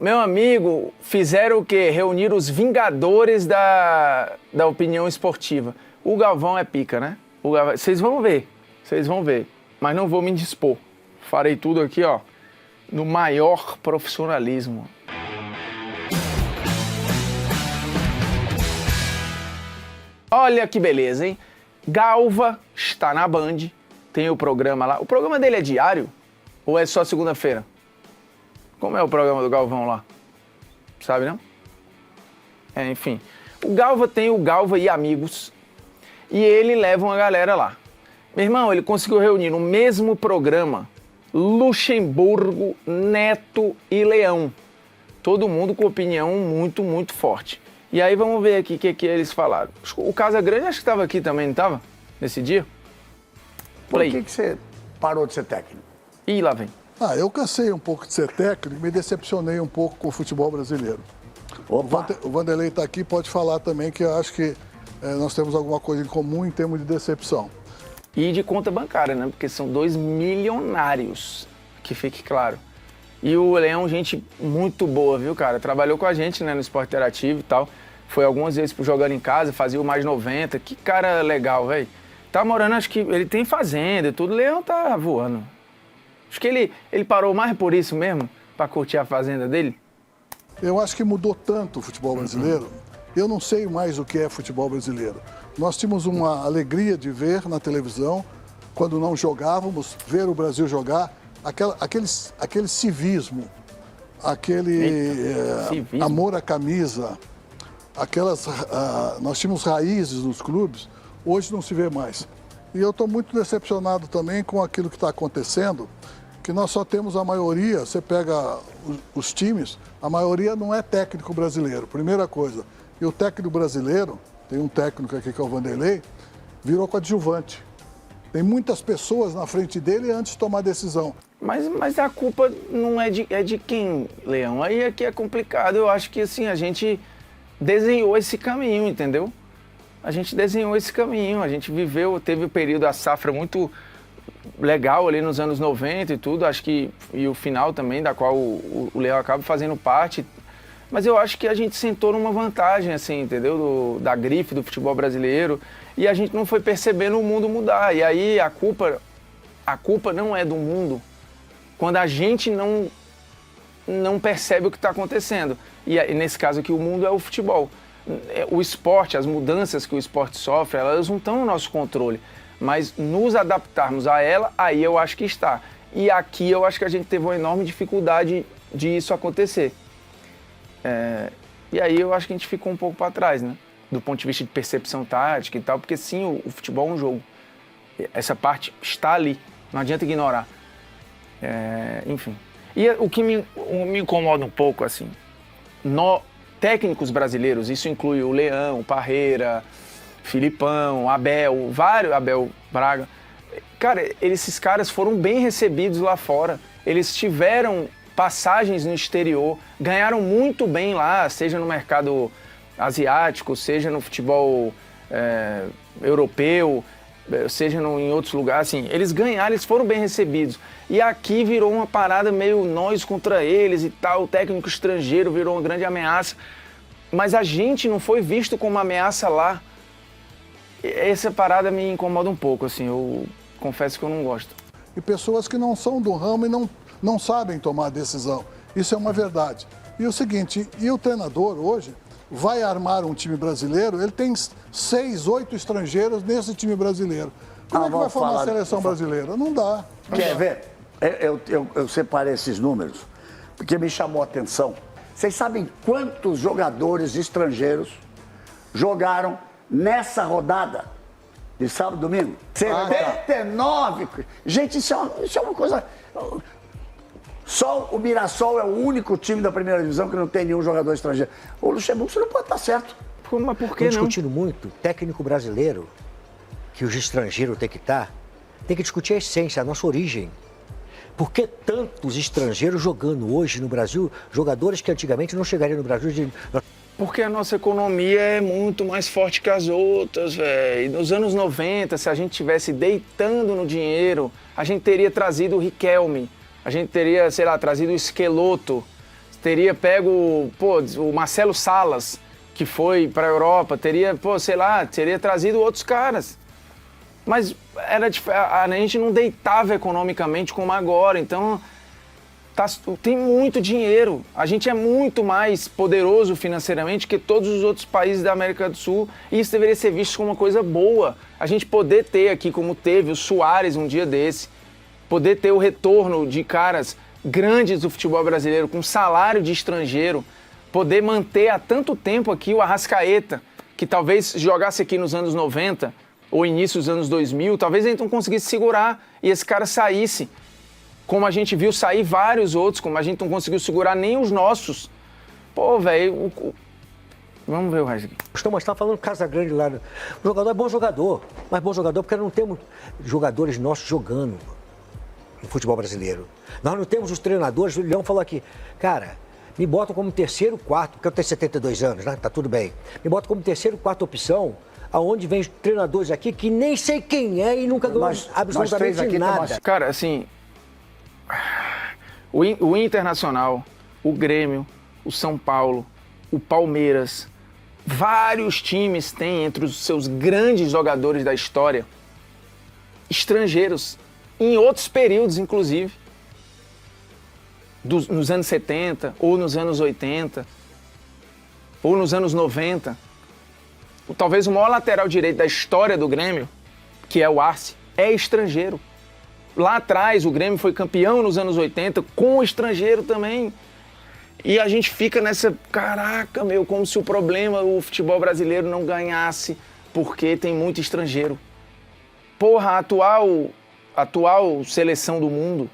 Meu amigo, fizeram o quê? Reunir os vingadores da opinião esportiva. O Galvão é pica, né? Vocês vão ver, mas não vou me indispor. Farei tudo aqui, ó, no maior profissionalismo. Olha que beleza, hein? Galva está na Band, tem o programa lá. O programa dele é diário ou é só segunda-feira? Como é o programa do Galvão lá? Sabe, não? Enfim. O Galva tem o Galva e Amigos e ele leva uma galera lá. Meu irmão, ele conseguiu reunir no mesmo programa Luxemburgo, Neto e Leão. Todo mundo com opinião muito, muito forte. E aí vamos ver aqui o que eles falaram. O Casagrande acho que estava aqui também, não estava? Nesse dia? Por que você parou de ser técnico? Ih, lá vem. Eu cansei um pouco de ser técnico e me decepcionei um pouco com o futebol brasileiro. O Vanderlei está aqui, pode falar também que eu acho que nós temos alguma coisa em comum em termos de decepção. E de conta bancária, né? Porque são 2 milionários, que fique claro. E o Leão, gente muito boa, viu, cara? Trabalhou com a gente, né, no Esporte Interativo e tal. Foi algumas vezes jogando em casa, fazia o Mais 90. Que cara legal, velho. Tá morando, acho que ele tem fazenda e tudo. O Leão tá voando. Acho que ele parou mais por isso mesmo, pra curtir a fazenda dele. Eu acho que mudou tanto o futebol brasileiro. Eu não sei mais o que é futebol brasileiro. Nós tínhamos uma alegria de ver na televisão, quando não jogávamos, ver o Brasil jogar, aquele civismo, civismo. Amor à camisa, nós tínhamos raízes nos clubes, hoje não se vê mais. E eu estou muito decepcionado também com aquilo que está acontecendo, que nós só temos a maioria, você pega os times, a maioria não é técnico brasileiro, primeira coisa. E o técnico brasileiro, tem um técnico aqui que é o Vanderlei, virou coadjuvante. Tem muitas pessoas na frente dele antes de tomar decisão. Mas a culpa não é de quem, Leão? Aí é que é complicado. Eu acho que assim, a gente desenhou esse caminho, entendeu? A gente desenhou esse caminho, a gente viveu, teve o período da safra muito legal ali nos anos 90 e tudo, acho que, e o final também, da qual o Leão acaba fazendo parte. Mas eu acho que a gente sentou numa vantagem, assim, entendeu? Da grife do futebol brasileiro, e a gente não foi percebendo o mundo mudar. E aí a culpa não é do mundo quando a gente não percebe o que está acontecendo. E nesse caso aqui, o mundo é o futebol. O esporte, as mudanças que o esporte sofre, elas não estão no nosso controle. Mas nos adaptarmos a ela, aí eu acho que está. E aqui eu acho que a gente teve uma enorme dificuldade de isso acontecer. E aí eu acho que a gente ficou um pouco para trás, né? Do ponto de vista de percepção tática e tal, porque sim, o futebol é um jogo. Essa parte está ali, não adianta ignorar. Enfim. E o que me incomoda um pouco, assim, técnicos brasileiros, isso inclui o Leão, o Parreira, Filipão, Abel Braga. Cara, esses caras foram bem recebidos lá fora. Eles tiveram passagens no exterior, ganharam muito bem lá, seja no mercado asiático, seja no futebol europeu, seja em outros lugares, assim, eles ganharam, eles foram bem recebidos. E aqui virou uma parada meio nós contra eles e tal, o técnico estrangeiro virou uma grande ameaça, mas a gente não foi visto como uma ameaça lá. Essa parada me incomoda um pouco, assim, eu confesso que eu não gosto. E pessoas que não são do ramo e não sabem tomar decisão. Isso é uma verdade. E o seguinte, o treinador hoje vai armar um time brasileiro, ele tem 6, 8 estrangeiros nesse time brasileiro. Como é que vai formar a seleção brasileira? Não dá. Quer ver? Eu separei esses números porque me chamou a atenção. Vocês sabem quantos jogadores estrangeiros jogaram nessa rodada de sábado e domingo? 79! Gente, isso é uma coisa... Só o Mirassol é o único time da primeira divisão que não tem nenhum jogador estrangeiro. O Luxemburgo, você não pode estar certo. Mas por que não? Discutindo muito, técnico brasileiro, que os estrangeiros têm que estar, tem que discutir a essência, a nossa origem. Por que tantos estrangeiros jogando hoje no Brasil, jogadores que antigamente não chegariam no Brasil? Porque a nossa economia é muito mais forte que as outras, velho. Nos anos 90, se a gente tivesse deitando no dinheiro, a gente teria trazido o Riquelme, a gente teria, sei lá, trazido o Schelotto, teria pego, o Marcelo Salas, que foi para a Europa, teria trazido outros caras. Mas a gente não deitava economicamente como agora, então tem muito dinheiro. A gente é muito mais poderoso financeiramente que todos os outros países da América do Sul, e isso deveria ser visto como uma coisa boa. A gente poder ter aqui, como teve o Suárez um dia desse, poder ter o retorno de caras grandes do futebol brasileiro com salário de estrangeiro, poder manter há tanto tempo aqui o Arrascaeta, que talvez jogasse aqui nos anos 90 ou início dos anos 2000, talvez a gente não conseguisse segurar e esse cara saísse. Como a gente viu sair vários outros, como a gente não conseguiu segurar nem os nossos. Pô, velho, vamos ver o resto aqui. Mas está falando Casagrande lá. O jogador é bom jogador, mas bom jogador porque não temos jogadores nossos jogando no futebol brasileiro. Nós não temos os treinadores, o Leão falou aqui, cara, me botam como terceiro, quarto, porque eu tenho 72 anos, né? Tá tudo bem. Me botam como terceiro, quarta opção, aonde vem treinadores aqui que nem sei quem é e nunca ganhou absolutamente nada. Cara, assim, o Internacional, o Grêmio, o São Paulo, o Palmeiras, vários times têm entre os seus grandes jogadores da história estrangeiros, em outros períodos, inclusive, nos anos 70, ou nos anos 80, ou nos anos 90. Talvez o maior lateral direito da história do Grêmio, que é o Arce, é estrangeiro. Lá atrás, o Grêmio foi campeão nos anos 80 com o estrangeiro também. E a gente fica nessa, caraca, como se o problema, o futebol brasileiro não ganhasse porque tem muito estrangeiro. Porra, a atual seleção do mundo,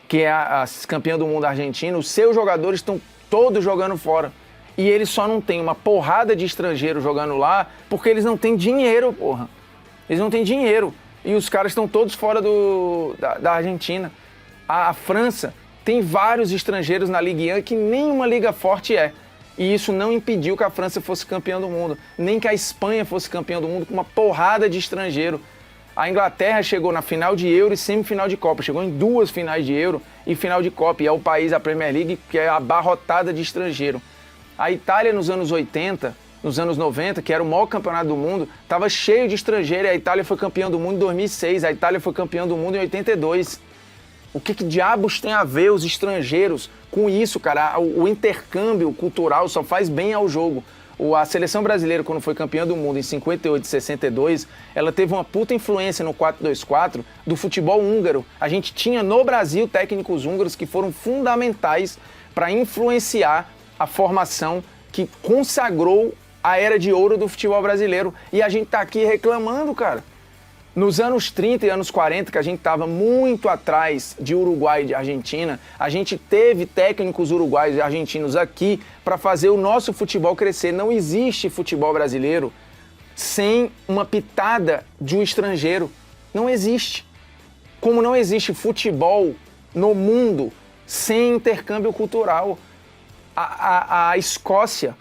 que é a campeã do mundo argentina, os seus jogadores estão todos jogando fora. E eles só não têm uma porrada de estrangeiros jogando lá porque eles não têm dinheiro, porra. Eles não têm dinheiro. E os caras estão todos fora da Argentina. A França tem vários estrangeiros na Ligue 1 que nenhuma liga forte é. E isso não impediu que a França fosse campeã do mundo. Nem que a Espanha fosse campeã do mundo com uma porrada de estrangeiro. A Inglaterra chegou na final de Euro e semifinal de Copa. Chegou em 2 finais de Euro e final de Copa. E é o país, a Premier League, que é abarrotada de estrangeiro. A Itália nos anos 80, nos anos 90, que era o maior campeonato do mundo, estava cheio de estrangeiro e a Itália foi campeã do mundo em 2006. A Itália foi campeã do mundo em 82. O que diabos tem a ver os estrangeiros com isso, cara? O intercâmbio cultural só faz bem ao jogo. A seleção brasileira, quando foi campeã do mundo em 58 e 62, ela teve uma puta influência no 4-2-4 do futebol húngaro. A gente tinha no Brasil técnicos húngaros que foram fundamentais para influenciar a formação que consagrou a era de ouro do futebol brasileiro. E a gente tá aqui reclamando, cara. Nos anos 30 e anos 40, que a gente estava muito atrás de Uruguai e de Argentina, a gente teve técnicos uruguaios e argentinos aqui para fazer o nosso futebol crescer. Não existe futebol brasileiro sem uma pitada de um estrangeiro. Não existe. Como não existe futebol no mundo sem intercâmbio cultural. A Escócia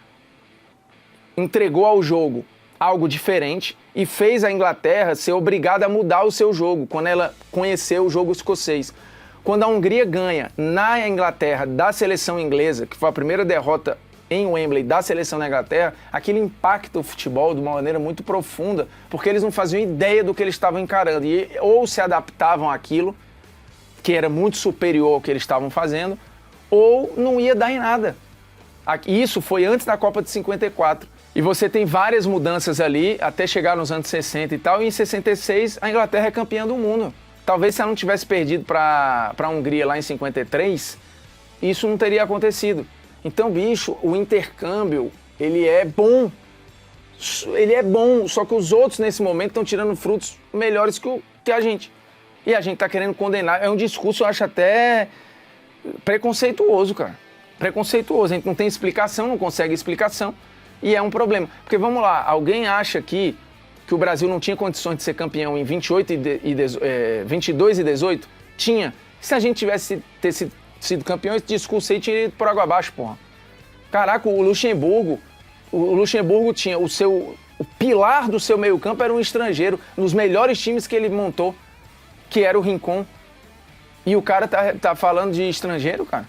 entregou ao jogo algo diferente e fez a Inglaterra ser obrigada a mudar o seu jogo quando ela conheceu o jogo escocês. Quando a Hungria ganha na Inglaterra da seleção inglesa, que foi a primeira derrota em Wembley da seleção da Inglaterra, aquilo impacta o futebol de uma maneira muito profunda, porque eles não faziam ideia do que eles estavam encarando e ou se adaptavam àquilo, que era muito superior ao que eles estavam fazendo, ou não ia dar em nada. Isso foi antes da Copa de 54. E você tem várias mudanças ali, até chegar nos anos 60 e tal, e em 66 a Inglaterra é campeã do mundo. Talvez se ela não tivesse perdido para a Hungria lá em 53, isso não teria acontecido. Então, bicho, o intercâmbio, ele é bom. Ele é bom, só que os outros nesse momento estão tirando frutos melhores que a gente. E a gente tá querendo condenar. É um discurso, eu acho até preconceituoso, cara. Preconceituoso. A gente não tem explicação, não consegue explicação. E é um problema. Porque, vamos lá, alguém acha aqui que o Brasil não tinha condições de ser campeão em 22 e 18? Tinha. Se a gente tivesse sido campeão, esse discurso aí tinha ido por água abaixo, porra. Caraca, o Luxemburgo tinha o pilar do seu meio campo era um estrangeiro, nos melhores times que ele montou, que era o Rincon. E o cara tá falando de estrangeiro, cara?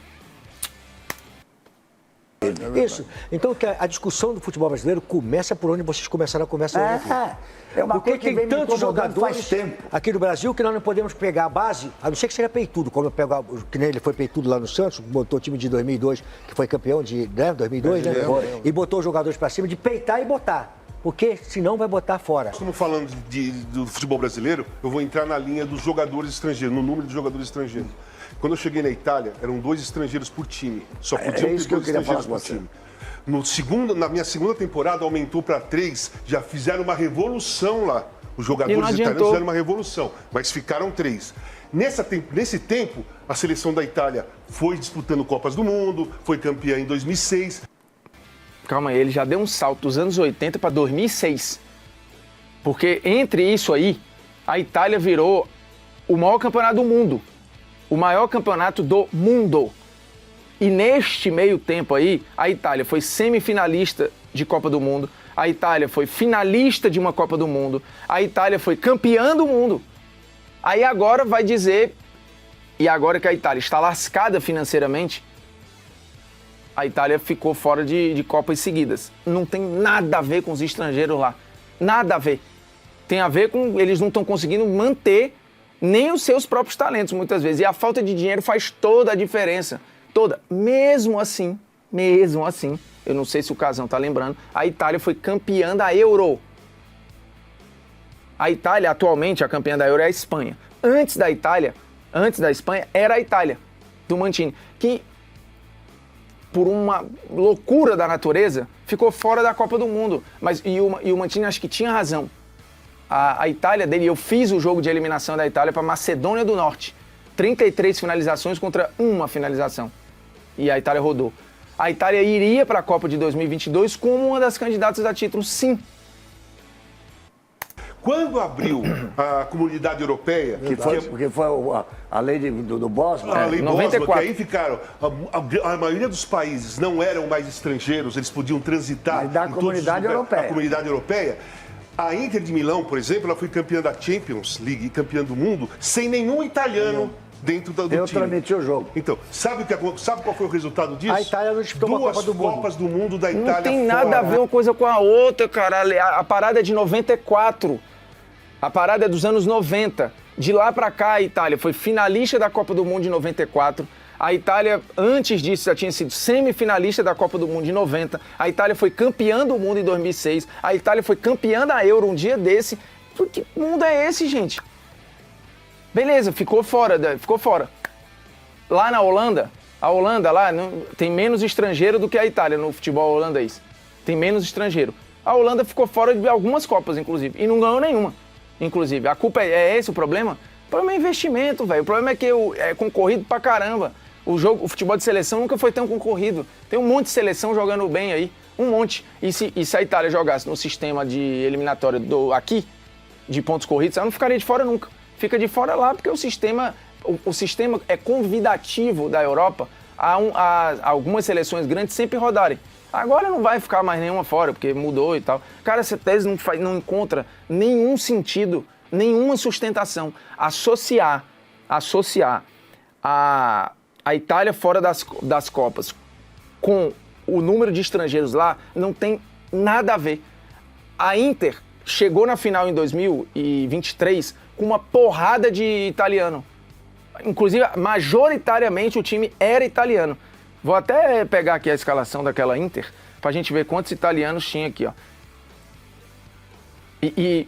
time. Isso. Então que a discussão do futebol brasileiro começa por onde vocês começaram a conversa hoje aqui. É uma Porque coisa que tem vem me tantos incomodando jogadores faz tempo. aqui no Brasil que nós não podemos pegar a base, a não ser que seja peitudo, como eu pego, que nem ele foi peitudo lá no Santos, botou o time de 2002, que foi campeão de 2002, né? E botou os jogadores pra cima de peitar e botar. Porque senão vai botar fora. Estamos falando do futebol brasileiro, eu vou entrar na linha dos jogadores estrangeiros, no número de jogadores estrangeiros. Quando eu cheguei na Itália, eram 2 estrangeiros por time. Só podiam ter 2 estrangeiros por time. Na minha segunda temporada, aumentou para 3, já fizeram uma revolução lá. Os jogadores italianos fizeram uma revolução, mas ficaram 3. Nesse tempo, a seleção da Itália foi disputando Copas do Mundo, foi campeã em 2006. Calma aí, ele já deu um salto dos anos 80 para 2006. Porque entre isso aí, a Itália virou o maior campeonato do mundo. O maior campeonato do mundo. E neste meio tempo aí, a Itália foi semifinalista de Copa do Mundo, a Itália foi finalista de uma Copa do Mundo, a Itália foi campeã do mundo. Aí agora vai dizer, e agora que a Itália está lascada financeiramente, a Itália ficou fora de Copas seguidas. Não tem nada a ver com os estrangeiros lá. Nada a ver. Tem a ver com eles não estão conseguindo manter nem os seus próprios talentos, muitas vezes. E a falta de dinheiro faz toda a diferença. Toda. Mesmo assim, eu não sei se o Casão está lembrando, a Itália foi campeã da Euro. A Itália, atualmente, a campeã da Euro é a Espanha. Antes da Espanha, era a Itália, do Mancini, que, por uma loucura da natureza, ficou fora da Copa do Mundo. E o Mancini acho que tinha razão. A Itália dele, eu fiz o jogo de eliminação da Itália para Macedônia do Norte. 33 finalizações contra 1 finalização. E a Itália rodou. A Itália iria para a Copa de 2022 como uma das candidatas a título, sim. Quando abriu a comunidade europeia... Porque foi a lei do Bosman. A lei 94. Bosman, que aí ficaram... A maioria dos países não eram mais estrangeiros, eles podiam transitar... Mas da comunidade europeia. A comunidade europeia. A Inter de Milão, por exemplo, ela foi campeã da Champions League e campeã do mundo sem nenhum italiano dentro do time. Eu transmiti o jogo. Então, sabe qual foi o resultado disso? A Itália não disputou uma Copa do Mundo. 2 Copas do Mundo da Itália. Não tem nada a ver uma coisa com a outra, cara. A parada é de 94. A parada é dos anos 90. De lá pra cá, a Itália foi finalista da Copa do Mundo de 94. A Itália, antes disso, já tinha sido semifinalista da Copa do Mundo de 90. A Itália foi campeã do mundo em 2006. A Itália foi campeã da Euro um dia desse. Que mundo é esse, gente? Beleza, ficou fora. Lá na Holanda, a Holanda lá tem menos estrangeiro do que a Itália no futebol holandês. Tem menos estrangeiro. A Holanda ficou fora de algumas Copas, inclusive, e não ganhou nenhuma, inclusive. A culpa é esse o problema? O problema é investimento, velho. O problema é que é concorrido pra caramba. O futebol de seleção nunca foi tão concorrido. Tem um monte de seleção jogando bem aí, um monte. E se a Itália jogasse no sistema de eliminatória aqui, de pontos corridos, ela não ficaria de fora nunca. Fica de fora lá porque o sistema é convidativo da Europa a algumas seleções grandes sempre rodarem. Agora não vai ficar mais nenhuma fora, porque mudou e tal. Cara, essa tese não encontra nenhum sentido, nenhuma sustentação. Associar a Itália fora das Copas com o número de estrangeiros lá não tem nada a ver. A Inter chegou na final em 2023 com uma porrada de italiano. Inclusive, majoritariamente o time era italiano. Vou até pegar aqui a escalação daquela Inter pra gente ver quantos italianos tinha aqui, ó. E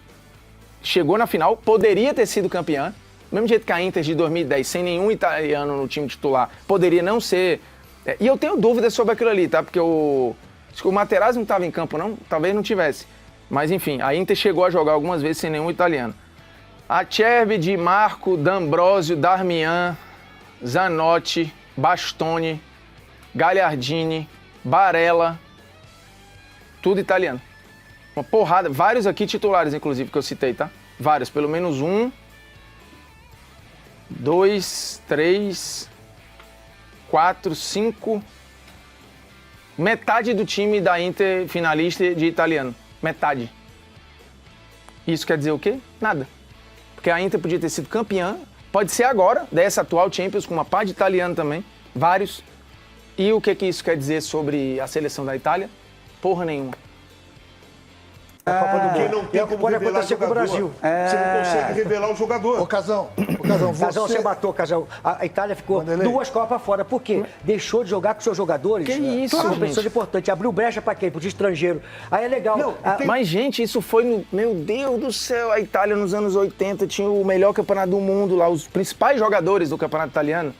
chegou na final, poderia ter sido campeã, do mesmo jeito que a Inter de 2010, sem nenhum italiano no time titular, poderia não ser... E eu tenho dúvidas sobre aquilo ali, tá? Porque acho que o Materazzi não estava em campo, não? Talvez não tivesse. Mas, enfim, a Inter chegou a jogar algumas vezes sem nenhum italiano. Acerbi, Di Marco, D'Ambrosio, Darmian, Zanotti, Bastoni, Gagliardini, Barella, tudo italiano. Uma porrada, vários aqui titulares, inclusive, que eu citei, tá? Vários, pelo menos 1, 2, 3, 4, 5. Metade do time da Inter finalista de italiano. Metade. Isso quer dizer o quê? Nada. Porque a Inter podia ter sido campeã, pode ser agora, dessa atual Champions, com uma par de italiano também, vários. E o que isso quer dizer sobre a seleção da Itália? Porra nenhuma. Quem não tem como pode revelar acontecer com o jogador, Brasil. você não consegue revelar o jogador. Ô, Casão, Você matou, Casal. A Itália ficou Vanderlei. 2 Copas fora. Por quê? Deixou de jogar com seus jogadores. Que isso, São gente? pessoas importantes. Abriu brecha pra quem? Pro estrangeiro. Aí é legal. Não, Mas, gente, isso foi no... Meu Deus do céu, a Itália nos anos 80 tinha o melhor campeonato do mundo lá. Os principais jogadores do campeonato italiano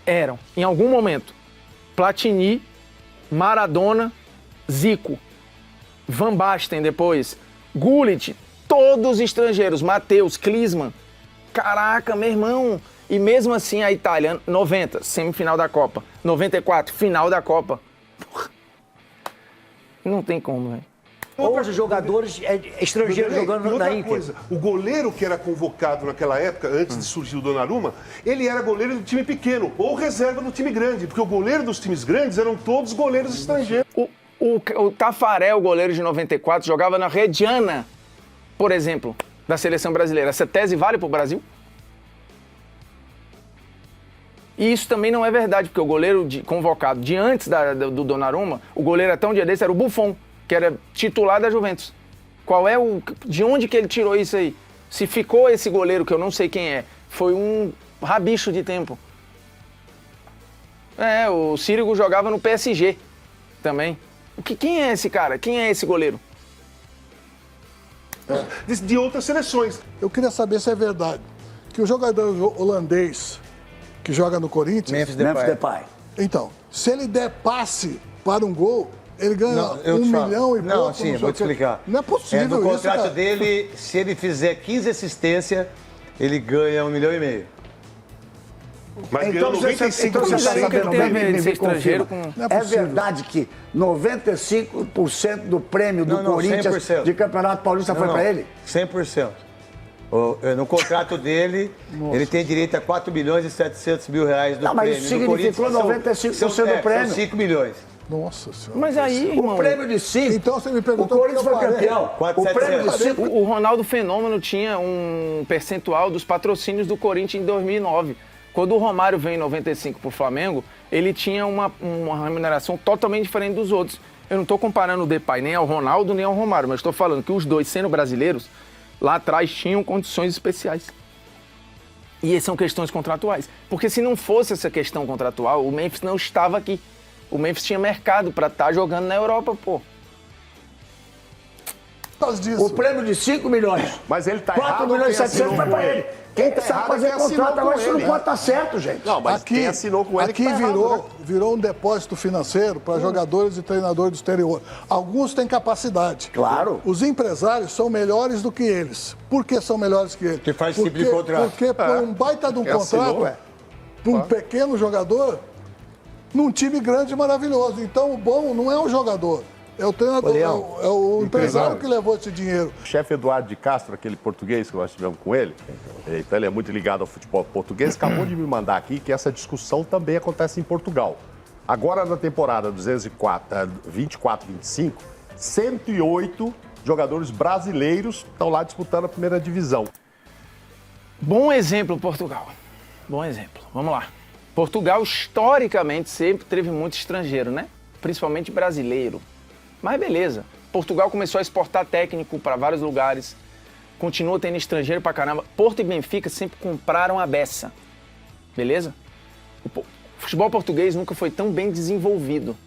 eram, em algum momento, Platini, Maradona, Zico, Van Basten depois, Gullit, todos estrangeiros, Matheus, Klinsmann. Caraca, meu irmão. E mesmo assim a Itália, 90, semifinal da Copa. 94, final da Copa. Porra. Não tem como, velho. Outros jogadores estrangeiros jogando E outra na Inter. coisa, o goleiro que era convocado naquela época, antes de surgir o Donnarumma, ele era goleiro do time pequeno ou reserva do time grande, porque o goleiro dos times grandes eram todos goleiros estrangeiros. O Tafarel, goleiro de 94, jogava na Reggiana, por exemplo, da seleção brasileira. Essa tese vale para o Brasil? E isso também não é verdade, porque o goleiro convocado de antes do Donnarumma, o goleiro até um dia desse era o Buffon, que era titular da Juventus. De onde que ele tirou isso aí? Se ficou esse goleiro, que eu não sei quem é, foi um rabicho de tempo. O Sirigu jogava no PSG também. Quem é esse cara? Quem é esse goleiro? De outras seleções. Eu queria saber se é verdade que o jogador holandês que joga no Corinthians... Memphis Depay. Então, se ele der passe para um gol, ele ganha eu 1 te falo. milhão e pouco. Não, sim, vou te explicar. Não é possível no isso, contrato cara. dele, se ele fizer 15 assistências, ele ganha 1,5 milhão. Mas Então ganhando você 95%. está que ele sabendo, tem a ver de me ser estrangeiro confirma. Não é É possível. verdade que 95% do prêmio do Não, Corinthians 100%. de Campeonato Paulista foi para ele? 100%. No contrato dele, ele tem direito a 4 milhões e 700 mil reais do Não, mas prêmio. isso No significou Corinthians 95% do prêmio. São 5 milhões. Nossa Senhora. Mas aí, irmão, O prêmio de 5. Então você me O perguntou... Corinthians por que foi eu parei. campeão. 4,700. O prêmio de 5. o Ronaldo Fenômeno tinha um percentual dos patrocínios do Corinthians em 2009. Quando o Romário veio em 95 para o Flamengo, ele tinha uma remuneração totalmente diferente dos outros. Eu não estou comparando o Depay nem ao Ronaldo, nem ao Romário, mas estou falando que os dois, sendo brasileiros, lá atrás tinham condições especiais. E essas são questões contratuais. Porque se não fosse essa questão contratual, o Memphis não estava aqui. O Memphis tinha mercado para estar jogando na Europa, pô. Por causa disso. O prêmio de 5 milhões. Mas ele tá 4 errado. milhões e quem 700 assinou foi com para ele. Quem tá sabe errado fazer quem assinou contrato com agora, isso não ele. pode estar certo, gente. Não, mas quem assinou com ele aqui que tá errado, né? virou um depósito financeiro para jogadores e treinadores do exterior. Alguns têm capacidade. Claro. Os empresários são melhores do que eles. Por que são melhores que eles? Que faz esse tipo de contrato. Porque por um baita de um Quem assinou, contrato, para um pequeno jogador, num time grande e maravilhoso. Então o bom não é o jogador. É o treinador, é o empresário que levou esse dinheiro. O chefe Eduardo de Castro, aquele português que nós tivemos com ele, então ele é muito ligado ao futebol português, acabou de me mandar aqui que essa discussão também acontece em Portugal. Agora na temporada 24-25, 108 jogadores brasileiros estão lá disputando a primeira divisão. Bom exemplo, Portugal. Bom exemplo. Vamos lá. Portugal, historicamente, sempre teve muito estrangeiro, né? Principalmente brasileiro. Mas beleza. Portugal começou a exportar técnico para vários lugares. Continua tendo estrangeiro pra caramba. Porto e Benfica sempre compraram a beça. Beleza? O futebol português nunca foi tão bem desenvolvido.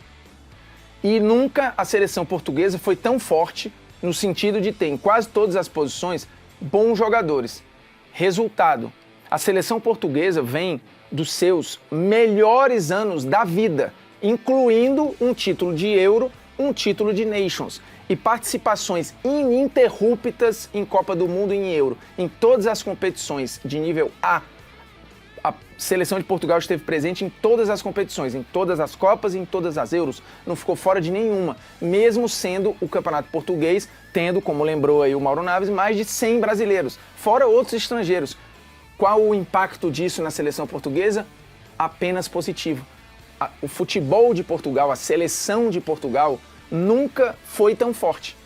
E nunca a seleção portuguesa foi tão forte no sentido de ter, em quase todas as posições, bons jogadores. Resultado, a seleção portuguesa vem dos seus melhores anos da vida, incluindo um título de Euro, um título de Nations e participações ininterruptas em Copa do Mundo e em Euro. Em todas as competições de nível A, a seleção de Portugal esteve presente em todas as competições, em todas as Copas e em todas as Euros. Não ficou fora de nenhuma, mesmo sendo o Campeonato Português, tendo, como lembrou aí o Mauro Naves, mais de 100 brasileiros, fora outros estrangeiros. Qual o impacto disso na seleção portuguesa? Apenas positivo. O futebol de Portugal, a seleção de Portugal, nunca foi tão forte.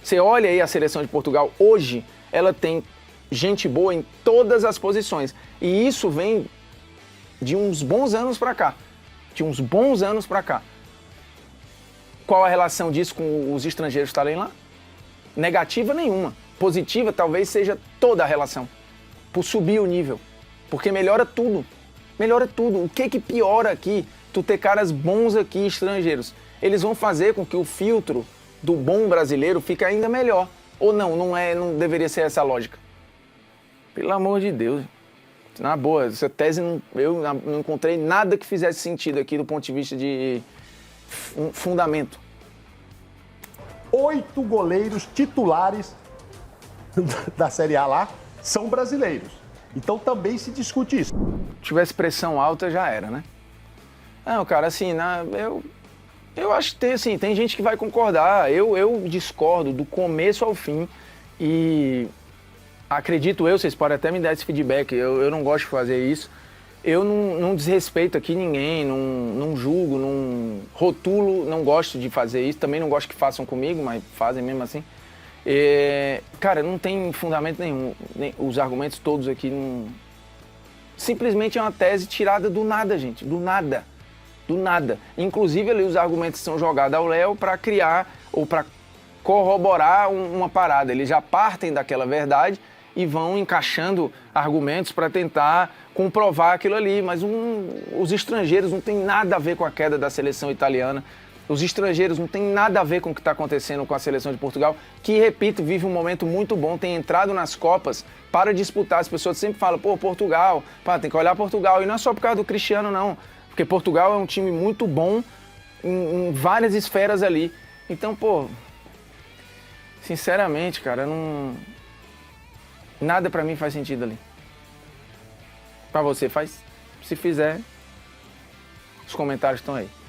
Você olha aí a seleção de Portugal hoje, ela tem gente boa em todas as posições. E isso vem de uns bons anos para cá. de uns bons anos para cá. Qual a relação disso com os estrangeiros estarem lá? Negativa nenhuma. Positiva talvez seja toda a relação. Por subir o nível. Porque melhora tudo. Melhora tudo. O que piora aqui? Tu ter caras bons aqui, estrangeiros. Eles vão fazer com que o filtro do bom brasileiro fique ainda melhor. Ou não deveria ser essa a lógica. Pelo amor de Deus. Na boa, essa tese, eu não encontrei nada que fizesse sentido aqui do ponto de vista de fundamento. 8 goleiros titulares da Série A lá são brasileiros. Então também se discute isso. Se tivesse pressão alta, já era, né? Não, cara, assim, eu acho que tem gente que vai concordar. Eu discordo do começo ao fim e acredito vocês podem até me dar esse feedback, eu não gosto de fazer isso. Eu não desrespeito aqui ninguém, não julgo, não rotulo, não gosto de fazer isso. Também não gosto que façam comigo, mas fazem mesmo assim. Cara, não tem fundamento nenhum. Os argumentos todos aqui não... Simplesmente é uma tese tirada do nada, gente. Do nada. Do nada. Inclusive ali os argumentos são jogados ao Léo para criar ou para corroborar uma parada. Eles já partem daquela verdade e vão encaixando argumentos para tentar comprovar aquilo ali. Mas os estrangeiros não tem nada a ver com a queda da seleção italiana. Os estrangeiros não tem nada a ver com o que está acontecendo com a seleção de Portugal, que, repito, vive um momento muito bom, tem entrado nas Copas para disputar. As pessoas sempre falam, pô, Portugal, tem que olhar Portugal. E não é só por causa do Cristiano, não. Porque Portugal é um time muito bom em várias esferas ali. Então, pô, sinceramente, cara, nada pra mim faz sentido ali. Pra você faz? Se fizer, os comentários estão aí.